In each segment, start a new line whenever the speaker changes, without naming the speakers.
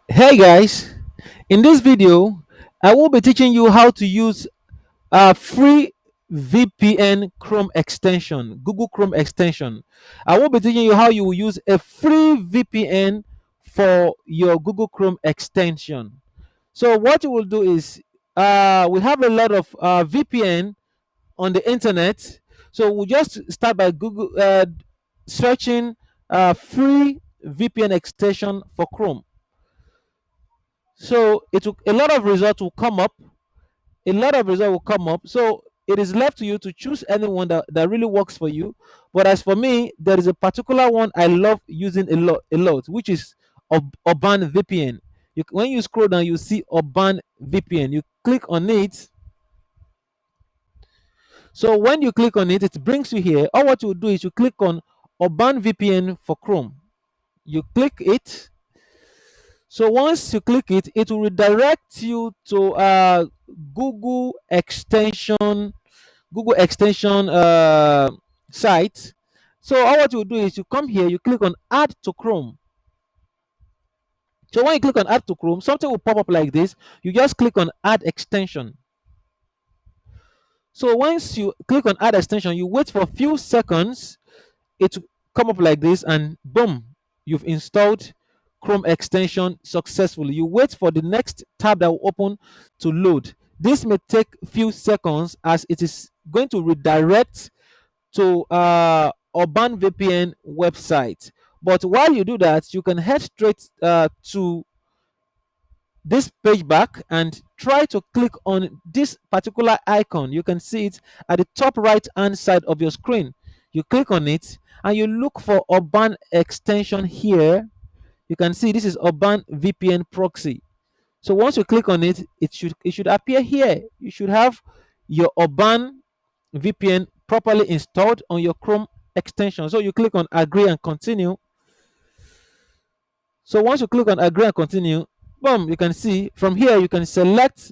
Hey guys, in this video, I will be teaching you how to use a free VPN Chrome extension, Google Chrome extension. I will be teaching you how you will use a free VPN for your Google Chrome extension. So what you will do is, we have a lot of VPN on the internet. So we'll just start by Google searching free VPN extension for Chrome. So a lot of results will come up. A lot of results will come up. So it is left to you to choose anyone that really works for you. But as for me, there is a particular one I love using a lot, which is Urban VPN. When you scroll down, you see Urban VPN. You click on it. So when you click on it, it brings you here. All what you do is you click on Urban VPN for Chrome. You click it. So once you click it, it will redirect you to Google extension, Google extension site. So all what you do is you come here, you click on Add to Chrome. So when you click on Add to Chrome, something will pop up like this. You just click on Add extension. So once you click on Add extension, you wait for a few seconds. It will come up like this, and boom, you've installed Chrome extension successfully. You wait for the next tab that will open to load. This may take few seconds as it is going to redirect to Urban VPN website. But while you do that, you can head straight to this page back and try to click on this particular icon. You can see it at the top right hand side of your screen. You click on it and you look for Urban extension here. You can see this is Urban VPN proxy. So once you click on it, it should appear here. You should have your Urban VPN properly installed on your Chrome extension. So you click on agree and continue. So once you click on agree and continue, boom, you can see from here you can select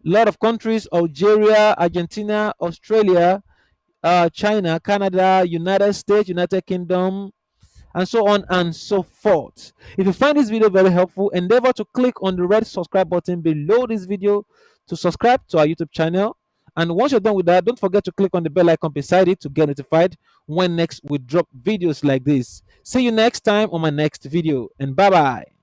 a lot of countries: Algeria, Argentina, Australia, China, Canada, United States, United Kingdom, and so on and so forth. If you find this video very helpful, endeavor to click on the red subscribe button below this video to subscribe to our YouTube channel. And once you're done with that, don't forget to click on the bell icon beside it to get notified when next we drop videos like this. See you next time on my next video, and bye bye.